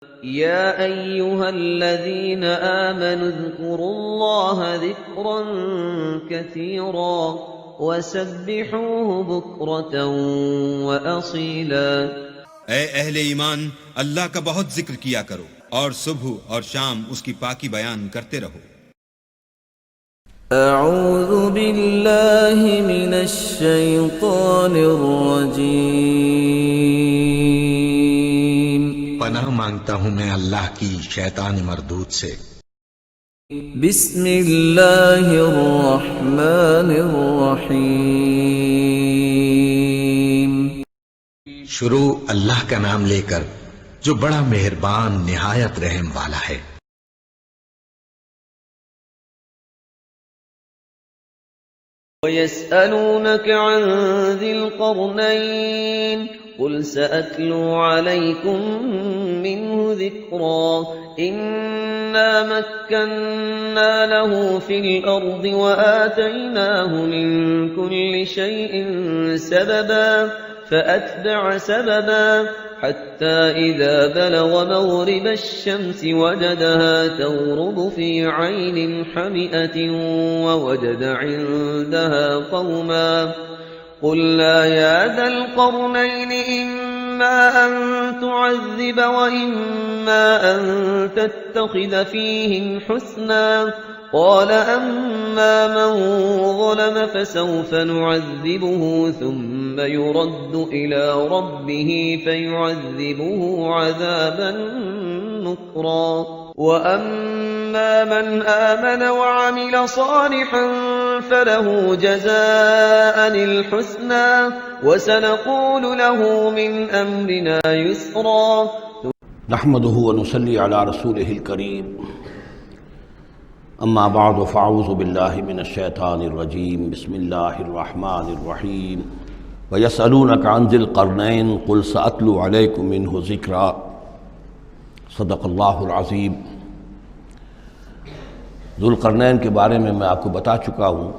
يا أيها الذين آمنوا اذكروا الله ذكرا كثيرا وسبحوه بكرة وأصيلا۔ اے اہل ایمان، اللہ کا بہت ذکر کیا کرو اور صبح اور شام اس کی پاکی بیان کرتے رہو۔ اعوذ باللہ من الشیطان الرجیم۔ پناہ مانگتا ہوں میں اللہ کی شیطان مردود سے۔ بسم اللہ الرحمن الرحیم۔ شروع اللہ کا نام لے کر جو بڑا مہربان نہایت رحم والا ہے۔ وَيَسْأَلُونَكَ عَنْ ذِي الْقَرْنَيْنِ قُلْ سَأَتْلُو عَلَيْكُمْ مِنْهُ ذِكْرًا إِنَّا مَكَّنَّا لَهُ فِي الْأَرْضِ وَآتَيْنَاهُ مِنْ كُلِّ شَيْءٍ سَبَبًا فَأَتْبَعَ سَبَبًا حَتَّى إِذَا بَلَغَ مَغْرِبَ الشَّمْسِ وَجَدَهَا تَغْرُبُ فِي عَيْنٍ حَمِئَةٍ وَوَجَدَ عِندَهَا قَوْمًا قُلْنَا يَا ذَا الْقَرْنَيْنِ إِمَّا أَن تُعَذِّبَ وَإِمَّا أَن تَتَّخِذَ فِيهِمْ حُسْنًا قَالَ أَمَّا مَن ظَلَمَ فَسَوْفَ نُعَذِّبُهُ ثُمَّ يُرَدُّ إِلَى رَبِّهِ فَيُعَذِّبُهُ عَذَابًا نُكْرًا وَأَمَّا مَنْ آمَنَ وَعَمِلَ صَالِحًا فَلَهُ جَزَاءً الْحُسْنَى وَسَنَقُولُ لَهُ مِنْ أَمْرِنَا يُسْرًا۔ نحمده ونصلي على رسوله الكريم، اما بعد فاعوذ باللہ من الشیطان الرجیم، بسم اللہ الرحمن الرحیم۔ وَيَسْأَلُونَكَ عَنْ ذِي الْقَرْنَيْنِ قُلْ سَأَتْلُو عَلَيْكُمْ مِنْهُ ذِكْرًا۔ صدق اللہ العظیم۔ ذوالقرنین کے بارے میں آپ کو بتا چکا ہوں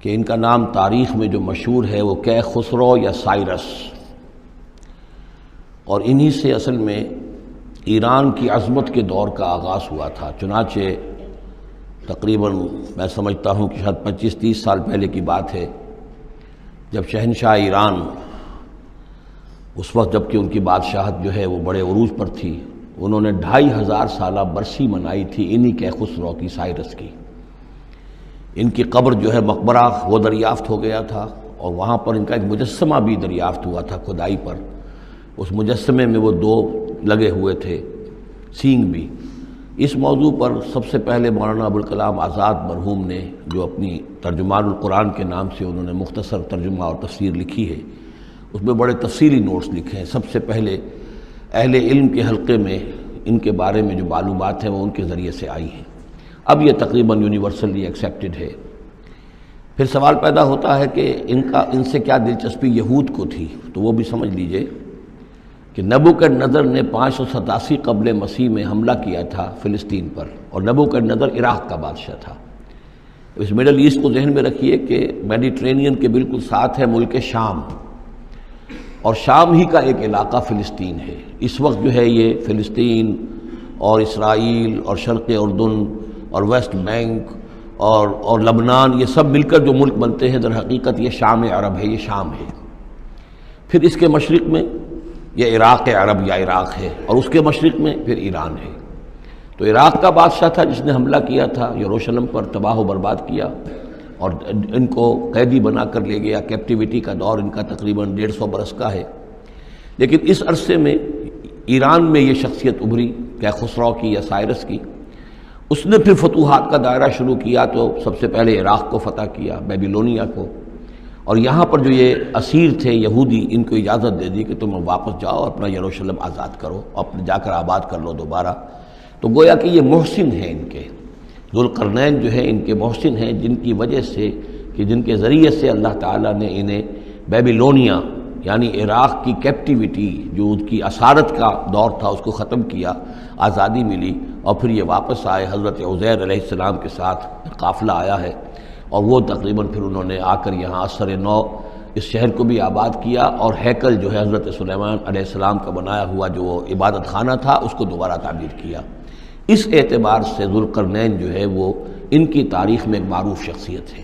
کہ ان کا نام تاریخ میں جو مشہور ہے وہ کیخسرو یا سائرس، اور انہی سے اصل میں ایران کی عظمت کے دور کا آغاز ہوا تھا۔ چنانچہ تقریباً میں سمجھتا ہوں کہ شاید 25-30 سال پہلے کی بات ہے، جب شہنشاہ ایران، اس وقت جب کہ ان کی بادشاہت جو ہے وہ بڑے عروج پر تھی، انہوں نے 2500 سالہ برسی منائی تھی انہی کیخسرو کی، سائرس کی۔ ان کی قبر جو ہے مقبرہ وہ دریافت ہو گیا تھا، اور وہاں پر ان کا ایک مجسمہ بھی دریافت ہوا تھا کھدائی پر۔ اس مجسمے میں وہ 2 لگے ہوئے تھے، سینگ بھی۔ اس موضوع پر سب سے پہلے مولانا ابوالکلام آزاد مرحوم نے، جو اپنی ترجمان القرآن کے نام سے انہوں نے مختصر ترجمہ اور تفسیر لکھی ہے، اس میں بڑے تفصیلی نوٹس لکھے ہیں۔ سب سے پہلے اہل علم کے حلقے میں ان کے بارے میں جو معلومات ہیں وہ ان کے ذریعے سے آئی ہیں، اب یہ تقریباً یونیورسلی ایکسیپٹڈ ہے۔ پھر سوال پیدا ہوتا ہے کہ ان سے کیا دلچسپی یہود کو تھی، تو وہ بھی سمجھ لیجئے کہ نبوکدنضر نے 587 قبل مسیح میں حملہ کیا تھا فلسطین پر، اور نبوکدنضر عراق کا بادشاہ تھا۔ اس مڈل ایسٹ کو ذہن میں رکھیے کہ میڈیٹرینین کے بالکل ساتھ ہے ملک شام، اور شام ہی کا ایک علاقہ فلسطین ہے۔ اس وقت جو ہے یہ فلسطین اور اسرائیل اور شرق اردن اور ویسٹ بینک اور لبنان، یہ سب مل کر جو ملک بنتے ہیں، در حقیقت یہ شام عرب ہے، یہ شام ہے۔ پھر اس کے مشرق میں یہ عراق عرب یا عراق ہے، اور اس کے مشرق میں پھر ایران ہے۔ تو عراق کا بادشاہ تھا جس نے حملہ کیا تھا یروشلم پر، تباہ و برباد کیا، اور ان کو قیدی بنا کر لے گیا۔ کیپٹیوٹی کا دور ان کا تقریباً 150 برس کا ہے۔ لیکن اس عرصے میں ایران میں یہ شخصیت ابھری کیخسرو کی یا سائرس کی۔ اس نے پھر فتوحات کا دائرہ شروع کیا، تو سب سے پہلے عراق کو فتح کیا، بیبیلونیا کو، اور یہاں پر جو یہ اسیر تھے یہودی، ان کو اجازت دے دی کہ تم واپس جاؤ، اپنا یروشلم آزاد کرو، اپنے جا کر آباد کر لو دوبارہ۔ تو گویا کہ یہ محسن ہیں ان کے، ذوالقرنین جو ہے ان کے محسن ہیں، جن کی وجہ سے کہ جن کے ذریعے سے اللہ تعالیٰ نے انہیں بیبیلونیا یعنی عراق کی کیپٹیوٹی، جو ان کی اسارت کا دور تھا، اس کو ختم کیا، آزادی ملی، اور پھر یہ واپس آئے۔ حضرت عزیر علیہ السلام کے ساتھ قافلہ آیا ہے، اور وہ تقریباً پھر انہوں نے آ کر یہاں اثر نو اس شہر کو بھی آباد کیا، اور ہیکل جو ہے حضرت سلیمان علیہ السلام کا بنایا ہوا جو عبادت خانہ تھا اس کو دوبارہ تعمیر کیا۔ اس اعتبار سے ذوالقرنین جو ہے وہ ان کی تاریخ میں ایک معروف شخصیت ہے۔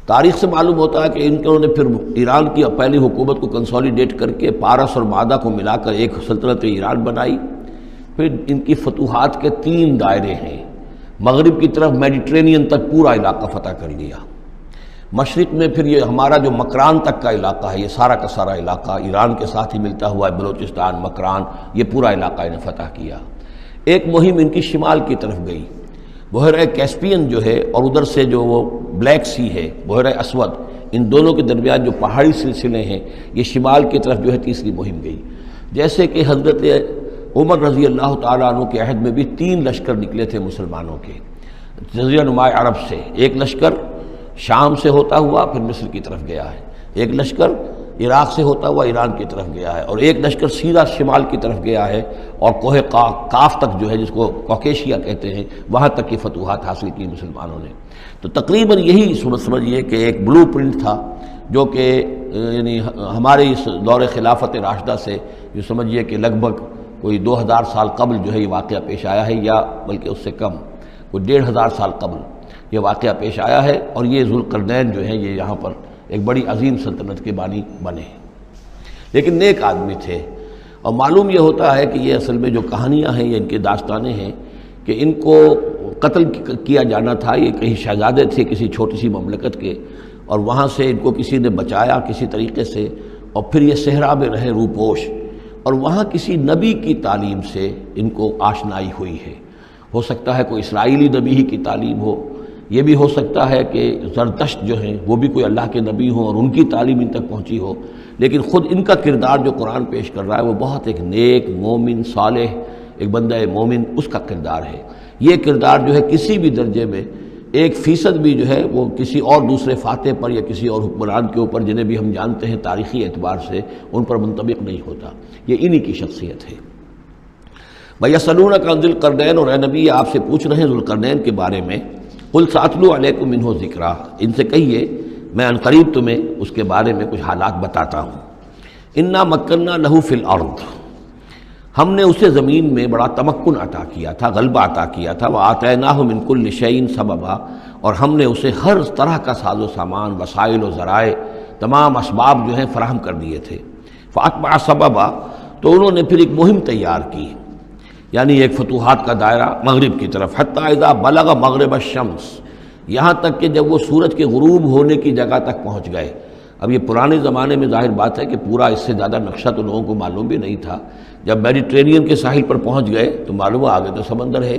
تاریخ سے معلوم ہوتا ہے کہ انہوں نے پھر ایران کی پہلی حکومت کو کنسولیڈیٹ کر کے پارس اور مادہ کو ملا کر ایک سلطنت ایران بنائی۔ پھر ان کی فتوحات کے 3 دائرے ہیں۔ مغرب کی طرف میڈیٹرینین تک پورا علاقہ فتح کر لیا، مشرق میں پھر یہ ہمارا جو مکران تک کا علاقہ ہے، یہ سارا کا سارا علاقہ ایران کے ساتھ ہی ملتا ہوا ہے، بلوچستان، مکران، یہ پورا علاقہ انہیں فتح کیا۔ ایک مہم ان کی شمال کی طرف گئی، بحیرہ کیسپین جو ہے، اور ادھر سے جو وہ بلیک سی ہے، بحیرہ اسود، ان دونوں کے درمیان جو پہاڑی سلسلے ہیں، یہ شمال کی طرف جو ہے تیسری مہم گئی۔ جیسے کہ حضرت عمر رضی اللہ تعالیٰ عنہ کے عہد میں بھی 3 لشکر نکلے تھے مسلمانوں کے جزیرہ نما عرب سے۔ ایک لشکر شام سے ہوتا ہوا پھر مصر کی طرف گیا ہے، ایک لشکر عراق سے ہوتا ہوا ایران کی طرف گیا ہے، اور ایک لشکر سیدھا شمال کی طرف گیا ہے اور کوہ کاف تک جو ہے، جس کو کوکیشیا کہتے ہیں، وہاں تک کی فتوحات حاصل کی مسلمانوں نے۔ تو تقریباً یہی سمجھیے کہ ایک بلو پرنٹ تھا جو کہ یعنی ہمارے اس دور خلافت راشدہ سے جو سمجھیے کہ لگ بھگ کوئی 2000 سال قبل جو ہے یہ واقعہ پیش آیا ہے، یا بلکہ اس سے کم، کوئی 1500 سال قبل یہ واقعہ پیش آیا ہے۔ اور یہ ذوالقرنین جو ہیں یہ یہاں پر ایک بڑی عظیم سلطنت کے بانی بنے، لیکن نیک آدمی تھے۔ اور معلوم یہ ہوتا ہے کہ یہ اصل میں جو کہانیاں ہیں، یہ ان کے داستانیں ہیں کہ ان کو قتل کیا جانا تھا۔ یہ کہیں شہزادے تھے کسی چھوٹی سی مملکت کے، اور وہاں سے ان کو کسی نے بچایا کسی طریقے سے، اور پھر یہ صحرا میں رہے روپوش، اور وہاں کسی نبی کی تعلیم سے ان کو آشنائی ہوئی ہے۔ ہو سکتا ہے کوئی اسرائیلی نبی ہی کی تعلیم ہو، یہ بھی ہو سکتا ہے کہ زرتشت جو ہیں وہ بھی کوئی اللہ کے نبی ہوں اور ان کی تعلیم ان تک پہنچی ہو، لیکن خود ان کا کردار جو قرآن پیش کر رہا ہے وہ بہت ایک نیک مومن صالح، ایک بندہ مومن، اس کا کردار ہے۔ یہ کردار جو ہے کسی بھی درجے میں 1% بھی جو ہے وہ کسی اور دوسرے فاتح پر یا کسی اور حکمران کے اوپر، جنہیں بھی ہم جانتے ہیں تاریخی اعتبار سے، ان پر منطبق نہیں ہوتا۔ یہ انہی کی شخصیت ہے۔ وَيَسْأَلُونَكَ عَنِ ذِي الْقَرْنَيْنِ، اور اے نبی آپ سے پوچھ رہے ہیں ذوالقرنین کے بارے میں، قُلْ سَأَتْلُو عَلَيْكُم مِّنْهُ ذِكْرًا، ان سے کہیے میں ان قریب تمہیں اس کے بارے میں کچھ حالات بتاتا ہوں۔ اِنَّا مَكَّنَّا لَهُ فِي الْأَرْضِ، ہم نے اسے زمین میں بڑا تمکن عطا کیا تھا، غلبہ عطا کیا تھا۔ وَآتَيْنَاهُ مِن كُلِّ شَيْءٍ سَبَبًا، اور ہم نے اسے ہر طرح کا ساز و سامان، وسائل و ذرائع، تمام اسباب جو ہیں فراہم کر دیے تھے۔ فَأَتْبَعَ سَبَبًا، تو انہوں نے پھر ایک مہم تیار کی، یعنی ایک فتوحات کا دائرہ مغرب کی طرف، حتیٰ اذا بلغ مغرب الشمس، یہاں تک کہ جب وہ سورج کے غروب ہونے کی جگہ تک پہنچ گئے۔ اب یہ پرانے زمانے میں ظاہر بات ہے کہ پورا اس سے زیادہ نقشہ تو لوگوں کو معلوم بھی نہیں تھا۔ جب میڈیٹرینین کے ساحل پر پہنچ گئے تو معلوم آگے تو سمندر ہے،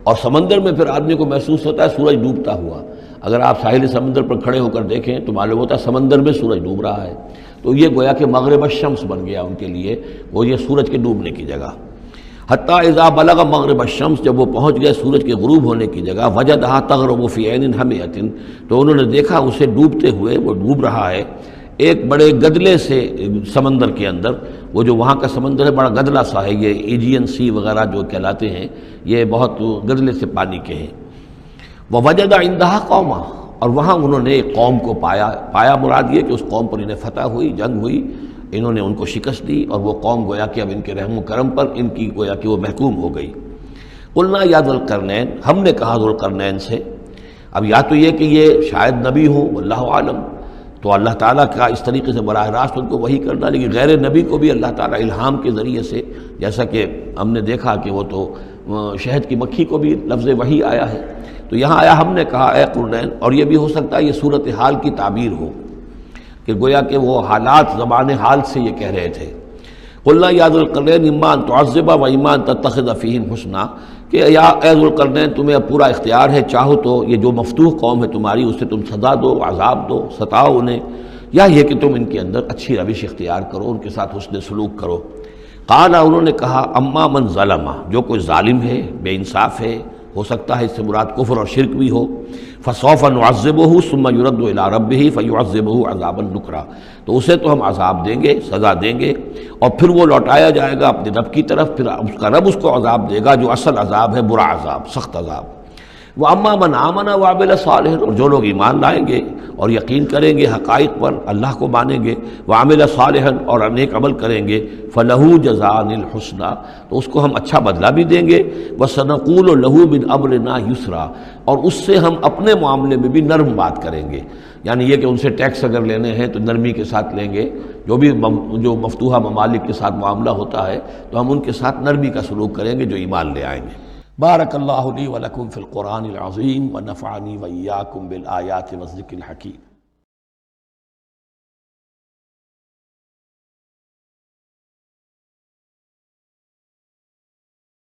اور سمندر میں پھر آدمی کو محسوس ہوتا ہے سورج ڈوبتا ہوا۔ اگر آپ ساحل سمندر پر کھڑے ہو کر دیکھیں تو معلوم ہوتا ہے سمندر میں سورج ڈوب رہا ہے۔ تو یہ گویا کہ مغرب الشمس بن گیا ان کے لیے، وہ یہ سورج کے ڈوبنے کی جگہ۔ حتیٰ اذا بلغ مغرب الشمس، جب وہ پہنچ گئے سورج کے غروب ہونے کی جگہ، وجدہا تغرب فی عین حمیۃ، تو انہوں نے دیکھا اسے ڈوبتے ہوئے، وہ ڈوب رہا ہے ایک بڑے گدلے سے سمندر کے اندر۔ وہ جو وہاں کا سمندر ہے بڑا گدلا سا ہے، یہ ایجین سی وغیرہ جو کہلاتے ہیں، یہ بہت گدلے سے پانی کے ہیں۔ ووجد عندہا قوما، اور وہاں انہوں نے ایک قوم کو پایا مراد یہ کہ اس قوم پر انہیں فتح ہوئی، جنگ ہوئی، انہوں نے ان کو شکست دی، اور وہ قوم گویا کہ اب ان کے رحم و کرم پر ان کی گویا کہ وہ محکوم ہو گئی۔ قلنا یا ذوالقرنین، ہم نے کہا ذوالقرنین سے، اب یا تو یہ کہ یہ شاید نبی ہوں، واللہ عالم، تو اللہ تعالیٰ کا اس طریقے سے براہ راست ان کو وحی کرنا، لیکن غیر نبی کو بھی اللہ تعالیٰ الہام کے ذریعے سے، جیسا کہ ہم نے دیکھا کہ وہ تو شہد کی مکھی کو بھی لفظ وحی آیا ہے، تو یہاں آیا ہم نے کہا اے قرنین، اور یہ بھی ہو سکتا ہے یہ صورتحال کی تعبیر ہو کہ گویا کہ وہ حالات زبان حال سے یہ کہہ رہے تھے۔ قلنا یا ذوالقرنین اما ان تعذب و اما ان تتخذ فیہم حسنا، کہ یا اے ذوالقرنین تمہیں اب پورا اختیار ہے، چاہو تو یہ جو مفتوح قوم ہے تمہاری اسے تم سزا دو، عذاب دو، ستاؤ انہیں، یا یہ کہ تم ان کے اندر اچھی روش اختیار کرو، ان کے ساتھ حسن سلوک کرو۔ قال، انہوں نے کہا اما من ظلم، جو کوئی ظالم ہے، بے انصاف ہے، ہو سکتا ہے اس سے مراد کفر اور شرک بھی ہو، فسوف نعذبہ ثم یرد الی ربہ فیعذبہ عذابا نکرا، تو اسے تو ہم عذاب دیں گے، سزا دیں گے، اور پھر وہ لوٹایا جائے گا اپنے رب کی طرف، پھر اس کا رب اس کو عذاب دے گا جو اصل عذاب ہے، برا عذاب، سخت عذاب۔ وہ اما من آمن وعمل صالحا، اور جو لوگ ایمان لائیں گے اور یقین کریں گے حقائق پر، اللہ کو مانیں گے، وعمل صالحا اور نیک عمل کریں گے، فلہ جزاء الحسنی، تو اس کو ہم اچھا بدلہ بھی دیں گے، وسنقول لہ من امرنا یسرا، اور اس سے ہم اپنے معاملے میں بھی نرم بات کریں گے، یعنی یہ کہ ان سے ٹیکس اگر لینے ہیں تو نرمی کے ساتھ لیں گے، جو مفتوحہ ممالک کے ساتھ معاملہ ہوتا ہے تو ہم ان کے ساتھ نرمی کا سلوک کریں گے جو ایمان لے آئیں گے۔ بارک اللہ لی ولکم فی القرآن العظیم ونفعنی وإیاکم بالآیات والذکر الحکیم۔